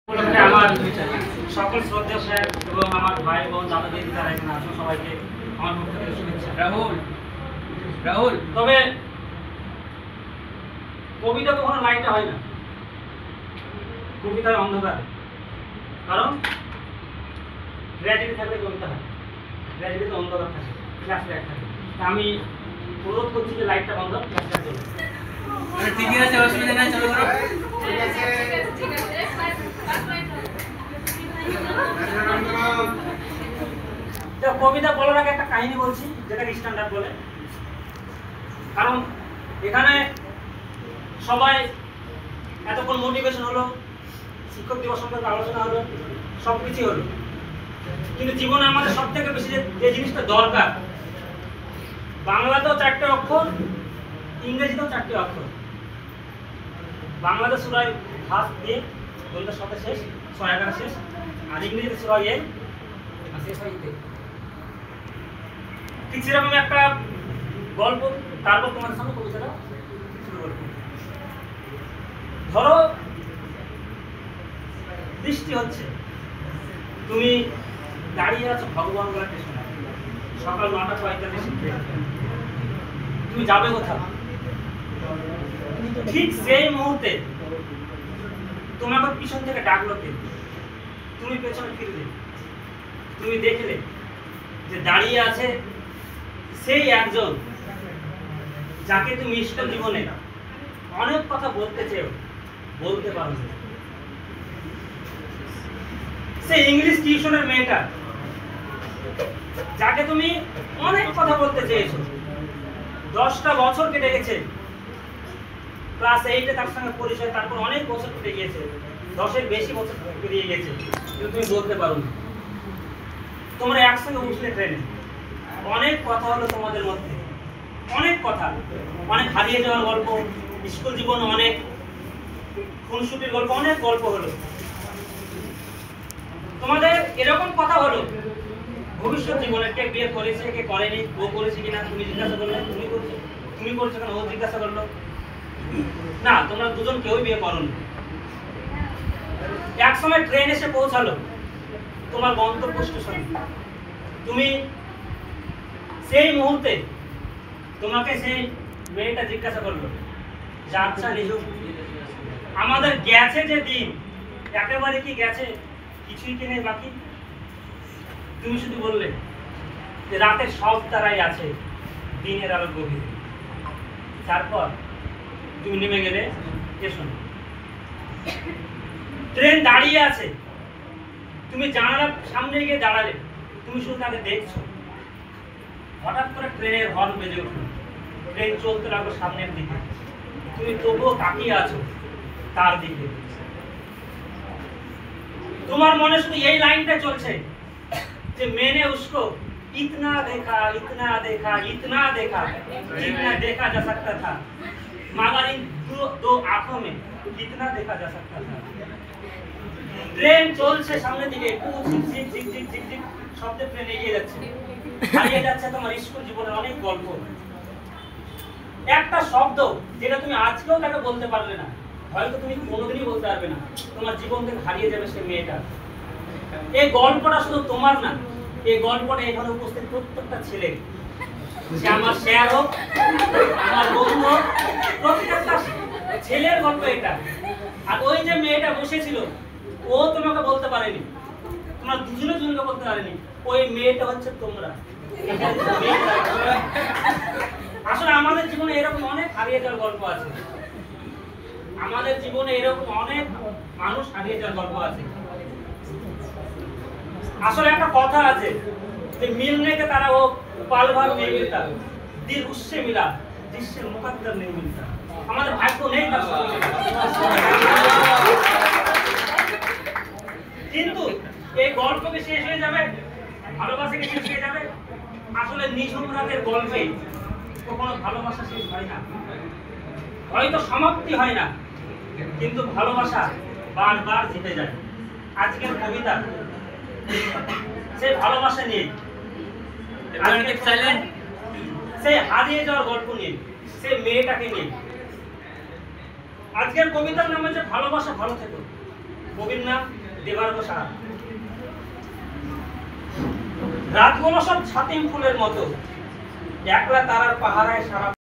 আমার সকল শ্রদ্ধা স্যার এবং আমার ভাই বোন দাদা দিদি যারা এখানে আছেন সবাইকে আমার পক্ষ থেকে শুভেচ্ছা। রাহুল তবে কবিতা কখনো লাইটটা হয় না, কবিতার অন্ধকার। কারণ গ্র্যাজুয়েটি থাকলে কবিতা হয়, গ্র্যাজুয়েটিতে অন্ধকার থাকে, ক্লাস লাইট থাকে। আমি অনুরোধ করছি যে লাইটটা বন্ধ, ক্লাসটা চলবে। ঠিকই আছে, অসুবিধা নেই, চলো করো। কবিতা বলার আগে একটা কাহিনী বলছি, যেটাকে স্ট্যান্ডার্ড বলে। কারণ এখানে সবাই এতক্ষণ মোটিভেশন হলো, শিক্ষক দিবস সম্পর্কে আলোচনা হলো, সব কিছুই হলো, কিন্তু জীবনে আমাদের সব থেকে বেশি যে জিনিসটা দরকার, বাংলাতেও 4টে অক্ষর, ইংরেজিতেও 4টে অক্ষর। বাংলাতে সূরা ফাস দিয়ে বলতে সাথে শেষ, 6-11 শেষ, আর ইংরেজিতে সূরা এ শেষ হয় তে। ঠিক সেরকম একটা গল্প, তারপর তোমাদের সামনে কবিতাটা শুরু করব। ধরো বৃষ্টি হচ্ছে, তুমি দাঁড়িয়ে আছো ভগবান বলা স্টেশনে, সকাল 9:45 তুমি যাবে কোথাও? ঠিক সেই মুহূর্তে তোমাকে পিছন থেকে ডাকলো কে? তুমি পেছনে ফিরলে, তুমি দেখলে যে দাঁড়িয়ে আছে সেই একজন যাকে তুমি ইষ্ট জীবনে অনেক কথা বলতে চেয়েও বলতে পারো না। সেই ইংলিশ টিউশনের মেয়েটা যাকে তুমি অনেক কথা বলতে চেয়েছো, 10টা বছর কেটে গেছে, ক্লাস 8-এ তার সঙ্গে পরিচয়, তারপর অনেক বছর কেটে গিয়েছে, 10-এর বেশি বছর পেরিয়ে গেছে, কিন্তু তুমি বলতে পারো না। তোমরা একসঙ্গে উঠলে ট্রেনে, অনেক কথা হলো তোমাদের মধ্যে, অনেক কথা, অনেক হারিয়ে যাওয়ার গল্প, স্কুল জীবনে অনেক খুনসুটির গল্প, অনেক গল্প হলো তোমাদের। এরকম কথা হলো ভবিষ্যৎ জীবনে কে বিয়ে করেছে, কে করেনি, ও করেছে কিনা তুমি জিজ্ঞাসা করলে, তুমি করছো কেন ও জিজ্ঞাসা করলো না, তোমরা দুজন কেউই বিয়ে করোনি। এক সময় ট্রেন এসে পৌঁছালো তোমার গন্তব্য স্টেশনে, তুমি সেই মুহূর্তে তোমাকে সেই মেয়েটা জিজ্ঞাসা করলো যে আচ্ছা নিজু, আমাদের গেছে যে দিন, একেবারে কি গেছে, কিছুই কি নেই বাকি? তুমি শুধু বললে যে রাতের সব তারাই আছে দিনের আলো গভীরে। তারপর তুমি নেমে গেলে স্টেশনে, ট্রেন দাঁড়িয়ে আছে, তুমি জানালার সামনে গিয়ে দাঁড়ালে, তুমি শুধু তাকে দেখছো। হঠাৎ করে ট্রেনের হর্ন বেজে উঠলো, ট্রেন চলতে লাগলো সামনের দিকে, তুমি তবুও তাকিয়ে আছো তার দিকে। তোমার মনে শুধু এই লাইনটা চলছে যে मैंने उसको इतना देखा, इतना देखा, इतना देखा, जितना देखा जा सकता था, मगर इन दो आंखों में कितना देखा जा सकता था। ট্রেন চলছে সামনের দিকে, ঝিক ঝিক ঝিক ঝিক ঝিক শব্দে ট্রেন এগিয়ে যাচ্ছে, হারিয়ে যাচ্ছে তোমার স্কুল জীবনের অনেক গল্প। একটা শব্দ যেটা তুমি আজকেও তাকে বলতে পারলে না, হয়তো তুমি কোনোদিনই বলতে পারবে না, তোমার জীবন থেকে হারিয়ে যাবে সেই মেয়েটা। এই গল্পটা শুধু তোমার না, এই গল্পটা এখানে উপস্থিত প্রত্যেকটা ছেলে, সে আমার স্যার হোক, আমার বন্ধু হোক, প্রত্যেকটা ছেলের গল্প এটা। আর ওই যে মেয়েটা বসেছিল, ও তোমাকে বলতে পারেনি, তোমরা দুজনে দুজনকে বলতে পারেনি, ওই মেয়েটা হচ্ছে তোমরা। আসলে আমাদের জীবনে এরকম অনেক হারিয়ে যাওয়ার গল্প আছে, আমাদের জীবনে এরকম অনেক মানুষ হারিয়ে যাওয়ার গল্প আছে। আসলে একটা কথা আছে যে मिलने के तारा वो पल भर नहीं मिलता, दिल उससे मिला जिससे मुकद्दर नहीं मिलता। আমাদের ভাগ্য নেই তার সঙ্গে, কিন্তু এই গল্প কি শেষ হয়ে যাবে? ভালোবাসা কি শেষ হয়ে যাবে? আসলে নিঝুম রাতের গল্পে কখনো ভালোবাসা শেষ হয় না, হয়তো সমাপ্তি হয় না, কিন্তু ভালোবাসা বারবার জিতে যায়। আজকের কবিতা সেই ভালোবাসা নিয়ে, সেই হারিয়ে যাওয়ার গল্প নিয়ে, সেই মেয়েটাকে নিয়ে। আজকের কবিতার নাম হচ্ছে ভালোবাসা ভালো থেকো। কবির নাম দেবানন্দ সাহা। রাতগুলো সব ছাতিম ফুলের মতো, একলা তারার পাহারায় সারা